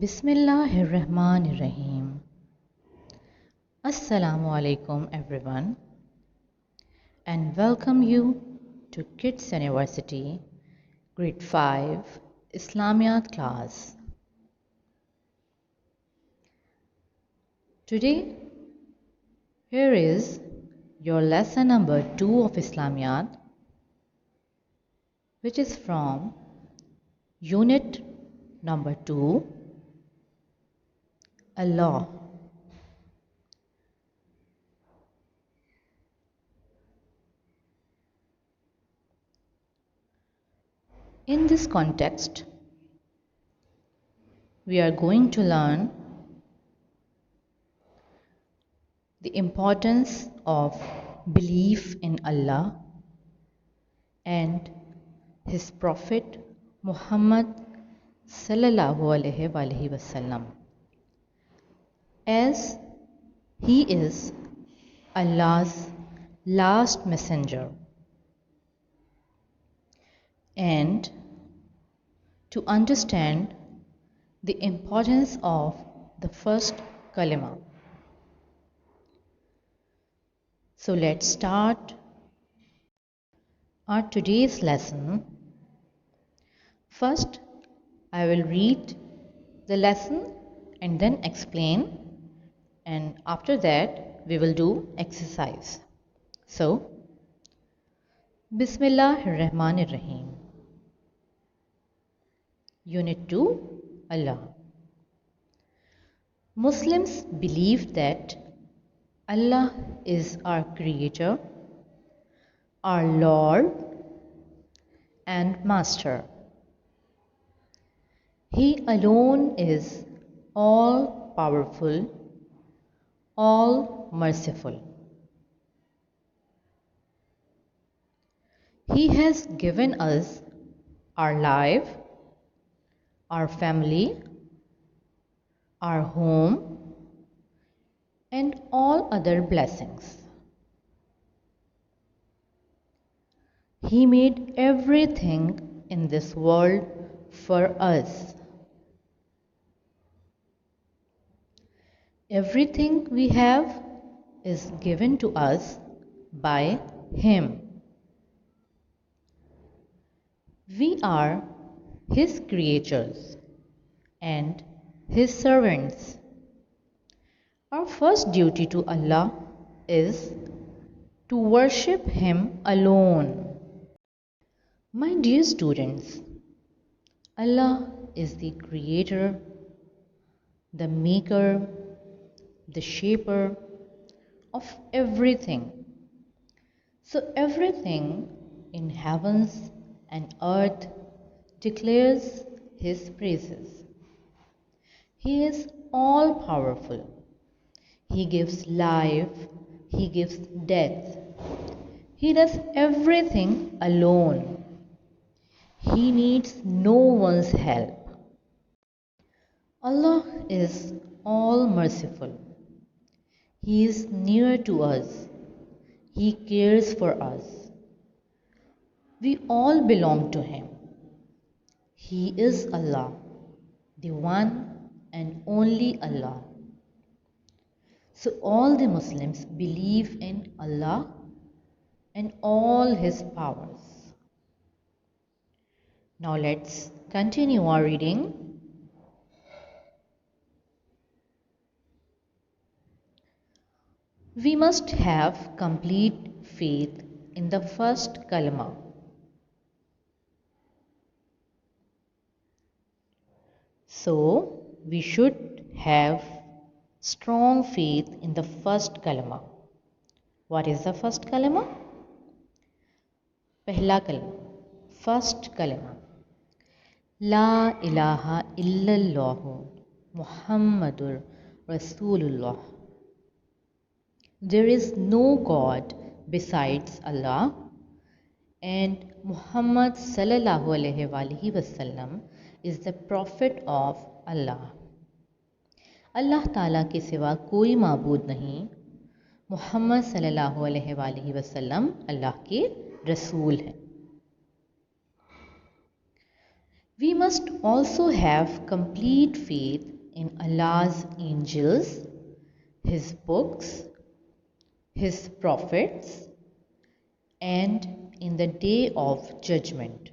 Bismillahirrahmanirrahim. Assalamu alaikum everyone and welcome you to Kids University Grade 5 Islamiyat class. Today here is your lesson number 2 of Islamiyat, which is from unit number 2, Allah. In this context, we are going to learn the importance of belief in Allah and His Prophet Muhammad sallallahu alaihi wasallam, as he is Allah's last messenger, and to understand the importance of the first kalima. So let's start our today's lesson. First, I will read the lesson and then explain, and after that we will do exercise. So, Bismillahirrahmanirrahim. Unit 2, Allah. Muslims believe that Allah is our Creator, our Lord and Master. He alone is all powerful, all merciful. He has given us our life, our family, our home, and all other blessings. He made everything in this world for us. Everything we have is given to us by Him. We are His creatures and His servants. Our first duty to Allah is to worship Him alone. My dear students, Allah is the Creator, the Maker, the Shaper of everything. So everything in heavens and earth declares His praises. He is all powerful. He gives life, He gives death. He does everything alone. He needs no one's help. Allah is all merciful. He is near to us. He cares for us. We all belong to Him. He is Allah, the one and only Allah. So all the Muslims believe in Allah and all His powers. Now let's continue our reading. We must have complete faith in the first kalima. So we should have strong faith in the first kalima. What is the first kalima? Pehla kalima. First kalima. La ilaha illallah Muhammadur Rasulullah. There is no God besides Allah, and Muhammad sallallahu alaihi wasallam is the prophet of Allah. अल्लाह ताला के सिवा कोई माबूद नहीं. मोहम्मद सल्लल्लाहु अलैहि वसल्लम अल्लाह के रसूल हैं. We must also have complete faith in Allah's angels, His books, His prophets, and in the day of judgment.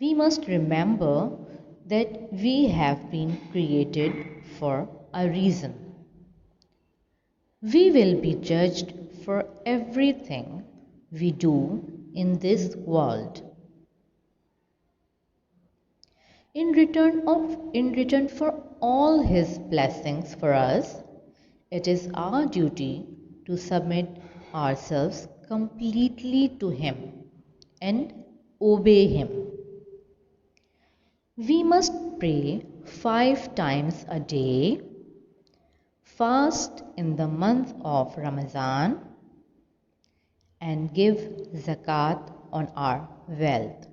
We must remember that we have been created for a reason. We will be judged for everything we do in this world. In return for all His blessings for us, it is our duty to submit ourselves completely to Him and obey Him. We must pray 5 times a day, fast in the month of Ramadan, and give zakat on our wealth.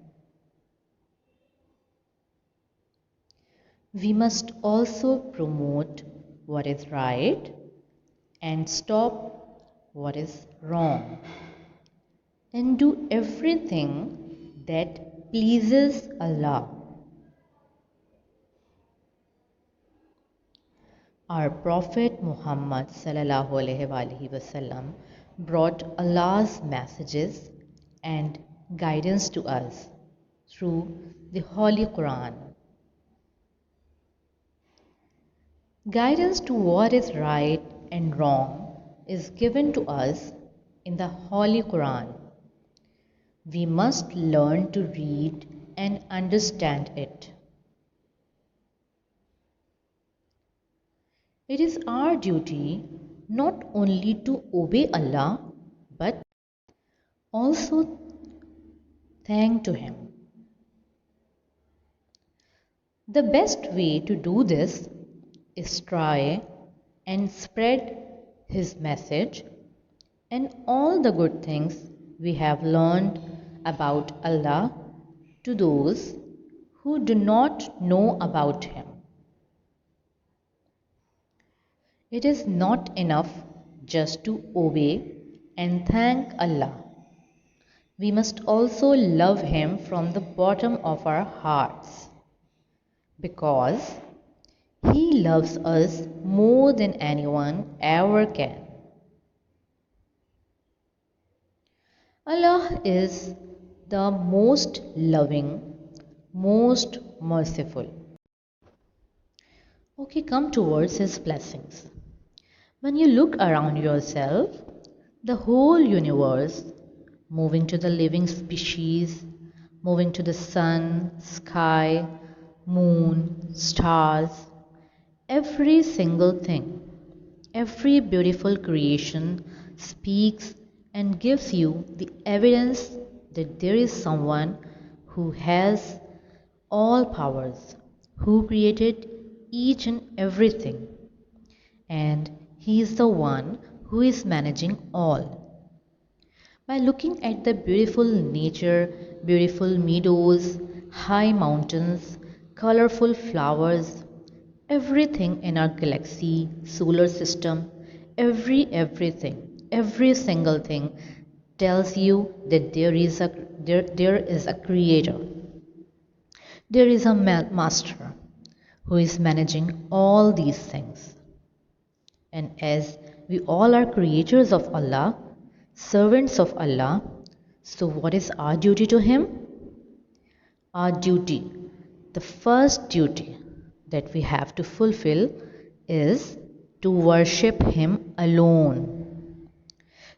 We must also promote what is right and stop what is wrong, and do everything that pleases Allah. Our Prophet Muhammad sallallahu alaihi wasallam brought Allah's messages and guidance to us through the Holy Quran. Guidance to what is right and wrong is given to us in the Holy Quran. We must learn to read and understand it. It is our duty not only to obey Allah but also thank to Him. The best way to do this is try and spread His message and all the good things we have learned about Allah to those who do not know about Him. It is not enough just to obey and thank Allah. We must also love Him from the bottom of our hearts, because He loves us more than anyone ever can. Allah is the most loving, most merciful. Okay, come towards His blessings. When you look around yourself, the whole universe, moving to the living species, moving to the sun, sky, moon, stars, every single thing, every beautiful creation speaks and gives you the evidence that there is someone who has all powers, who created each and everything, and He is the one who is managing all. By looking at the beautiful nature, beautiful meadows, high mountains, colorful flowers, everything in our galaxy, solar system, every single thing tells you that there is a creator. There is a master who is managing all these things. And as we all are creatures of Allah, servants of Allah, so what is our duty to Him? Our duty, the first duty that we have to fulfill is to worship Him alone.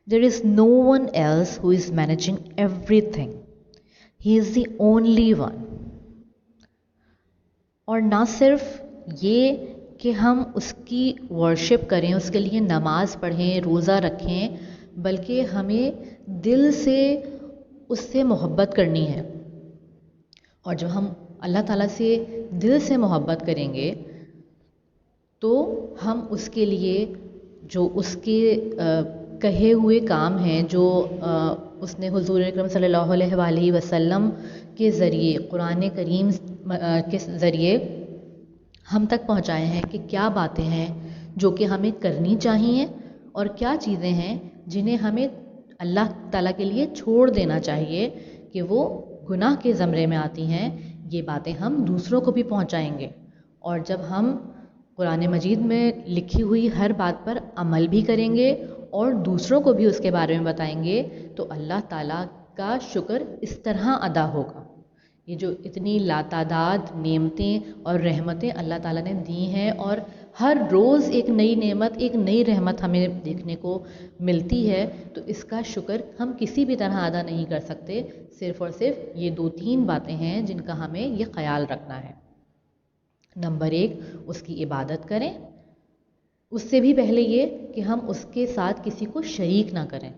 There is no one else who is managing everything. He is the only one. और ना सिर्फ ये कि हम उसकी worship करें, उसके लिए नमाज पढ़ें, रोज़ा रखें, बल्कि हमें दिल से उससे मोहब्बत करनी है। और जब हम अल्लाह ताला से दिल से मोहब्बत करेंगे तो हम उसके लिए जो उसके कहे हुए काम हैं, जो उसने हुज़ूर अकरम सल्लल्लाहु अलैहि वसल्लम के ज़रिए, कुरान करीम के ज़रिए हम तक पहुँचाए हैं कि क्या बातें हैं जो कि हमें करनी चाहिए और क्या चीज़ें हैं जिन्हें हमें अल्लाह ताला के लिए छोड़ देना चाहिए कि वो गुनाह के ज़मरे में आती हैं ये बातें हम दूसरों को भी पहुंचाएंगे। और जब हम कुरान मजीद में लिखी हुई हर बात पर अमल भी करेंगे और दूसरों को भी उसके बारे में बताएंगे तो अल्लाह ताला का शुक्र इस तरह अदा होगा। ये जो इतनी लातादाद नेमतें और रहमतें अल्लाह ताला ने दी हैं और हर रोज़ एक नई नेमत, एक नई रहमत हमें देखने को मिलती है, तो इसका शुक्र हम किसी भी तरह अदा नहीं कर सकते। सिर्फ़ और सिर्फ ये 2-3 बातें हैं जिनका हमें ये ख़्याल रखना है। नंबर 1, उसकी इबादत करें। उससे भी पहले ये कि हम उसके साथ किसी को शरीक ना करें।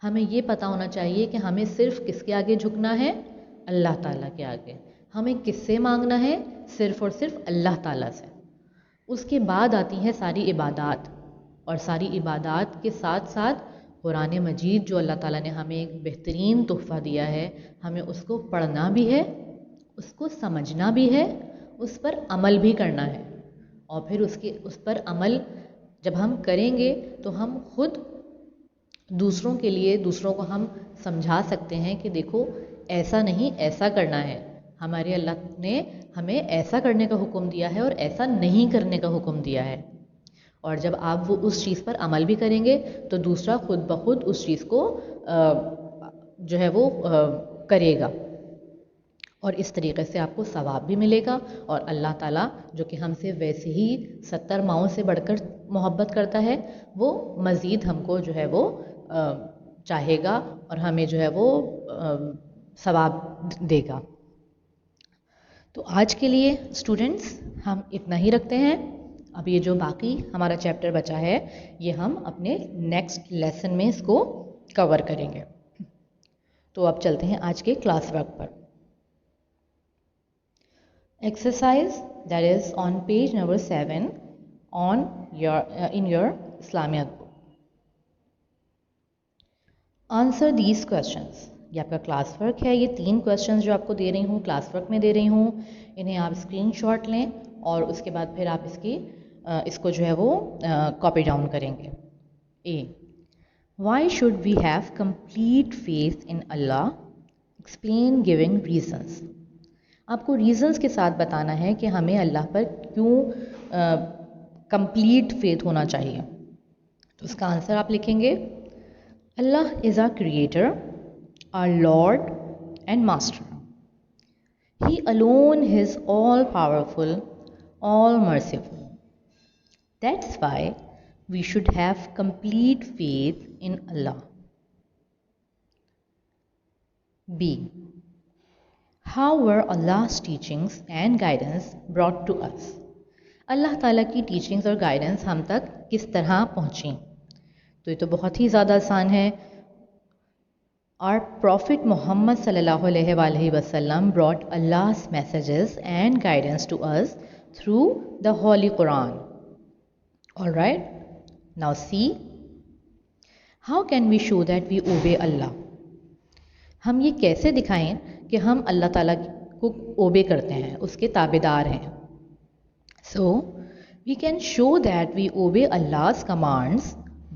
हमें ये पता होना चाहिए कि हमें सिर्फ़ किसके आगे झुकना है, अल्लाह ताला के आगे। हमें किससे मांगना है, सिर्फ़ और सिर्फ अल्लाह ताला से। उसके बाद आती हैं सारी इबादात, और सारी इबादात के साथ साथ कुरान मजीद जो अल्लाह ताला ने हमें एक बेहतरीन तोहफ़ा दिया है, हमें उसको पढ़ना भी है, उसको समझना भी है, उस पर अमल भी करना है। और फिर उस पर अमल जब हम करेंगे तो हम खुद दूसरों के लिए, दूसरों को हम समझा सकते हैं कि देखो ऐसा नहीं, ऐसा करना है। हमारे अल्लाह ने हमें ऐसा करने का हुक्म दिया है और ऐसा नहीं करने का हुक्म दिया है। और जब आप वो उस चीज़ पर अमल भी करेंगे तो दूसरा खुद ब खुद उस चीज़ को जो है वो करेगा, और इस तरीके से आपको सवाब भी मिलेगा। और अल्लाह ताला जो कि हमसे वैसे ही 70 माओं से बढ़कर मोहब्बत करता है, वो मज़ीद हमको जो है वो चाहेगा और हमें जो है वो सवाब देगा। तो आज के लिए स्टूडेंट्स हम इतना ही रखते हैं। अब ये जो बाकी हमारा चैप्टर बचा है ये हम अपने नेक्स्ट लेसन में इसको कवर करेंगे। तो अब चलते हैं आज के क्लास वर्क पर। Exercise that is on page number 7 on your in your Islamiyat book. Answer these questions. ये आपका क्लास वर्क है। ये 3 क्वेश्चंस जो आपको दे रही हूँ, क्लास वर्क में दे रही हूँ, इन्हें आप स्क्रीनशॉट लें और उसके बाद फिर आप इसको जो है वो कॉपी डाउन करेंगे। A. Why should we have complete faith in Allah? Explain giving reasons. आपको रीज़न्स के साथ बताना है कि हमें अल्लाह पर क्यों कंप्लीट फेथ होना चाहिए। तो उसका आंसर आप लिखेंगे, Allah is our creator, our lord and master. He alone is all powerful, all merciful. That's why we should have complete faith in Allah. B. How were Allah's teachings and guidance brought to us? अल्लाह ताला की teachings और guidance हम तक किस तरह पहुँची? तो ये तो बहुत ही ज़्यादा आसान है। Our Prophet Muhammad sallallahu alaihi wasallam brought Allah's messages and guidance to us through the Holy Quran. All right. Now see, how can we show that we obey Allah? हम ये कैसे दिखाएं कि हम अल्लाह ताला को ओबे करते हैं, उसके ताबेदार हैं। So we can show that we obey अल्लाह's commands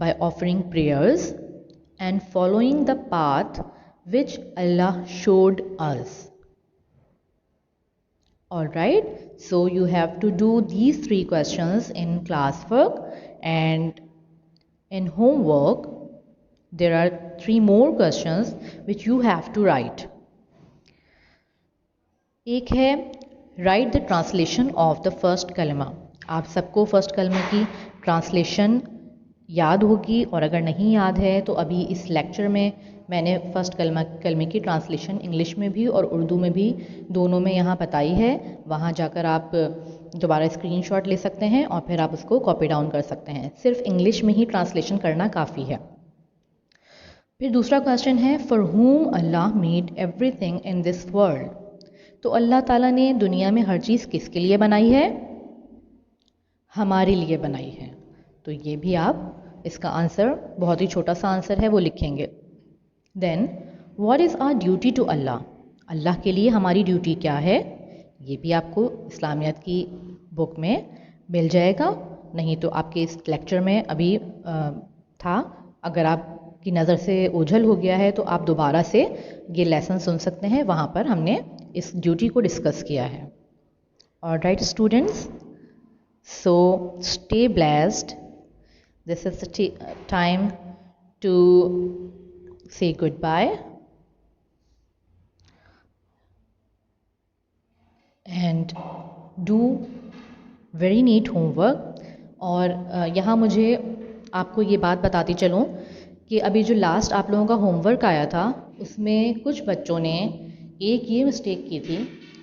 by offering prayers and following the path which Allah showed us. Alright, so you have to do these 3 questions in classwork, and in homework there are 3 more questions which you have to write. एक है right the translation of the first कलमा। आप सबको first कलमे की translation याद होगी, और अगर नहीं याद है तो अभी इस लेक्चर में मैंने फर्स्ट कलमे की ट्रांसलेशन इंग्लिश में भी और उर्दू में भी दोनों में यहाँ बताई है। वहाँ जाकर आप दोबारा स्क्रीनशॉट ले सकते हैं और फिर आप उसको कॉपी डाउन कर सकते हैं। सिर्फ इंग्लिश में ही ट्रांसलेशन करना काफ़ी है। फिर दूसरा क्वेश्चन है, for whom Allah made everything in this world. तो अल्लाह ताला ने दुनिया में हर चीज़ किसके लिए बनाई है? हमारे लिए बनाई है। तो ये भी आप इसका आंसर, बहुत ही छोटा सा आंसर है, वो लिखेंगे। Then what is our duty to Allah. अल्लाह के लिए हमारी ड्यूटी क्या है? ये भी आपको इस्लामियत की बुक में मिल जाएगा, नहीं तो आपके इस लेक्चर में अभी था। अगर आपकी नज़र से ओझल हो गया है तो आप दोबारा से ये लेसन सुन सकते हैं, वहाँ पर हमने इस ड्यूटी को डिस्कस किया है। Alright students, so stay blessed. This is the time to say goodbye and do very neat homework। और यहाँ मुझे आपको ये बात बताती चलूँ कि अभी जो लास्ट आप लोगों का होमवर्क आया था उसमें कुछ बच्चों ने एक ये मिस्टेक की थी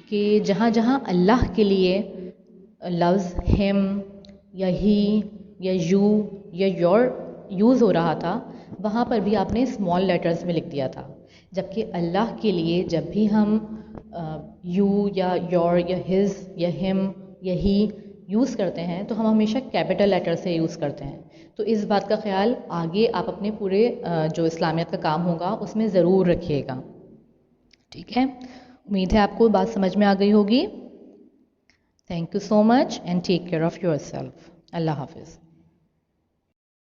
कि जहाँ जहाँ अल्लाह के लिए लफ्ज़ हिम या ही या यू या योर यूज़ हो रहा था वहाँ पर भी आपने स्मॉल लेटर्स में लिख दिया था, जबकि अल्लाह के लिए जब भी हम यू या योर या हिज या हिम या ही यूज़ करते हैं तो हम हमेशा कैपिटल लेटर से यूज़ करते हैं। तो इस बात का ख्याल आगे आप अपने पूरे जो इस्लामियत का काम होगा उसमें ज़रूर रखिएगा, ठीक है। उम्मीद है आपको बात समझ में आ गई होगी। Thank you so much and take care of yourself. अल्लाह हाफिज़।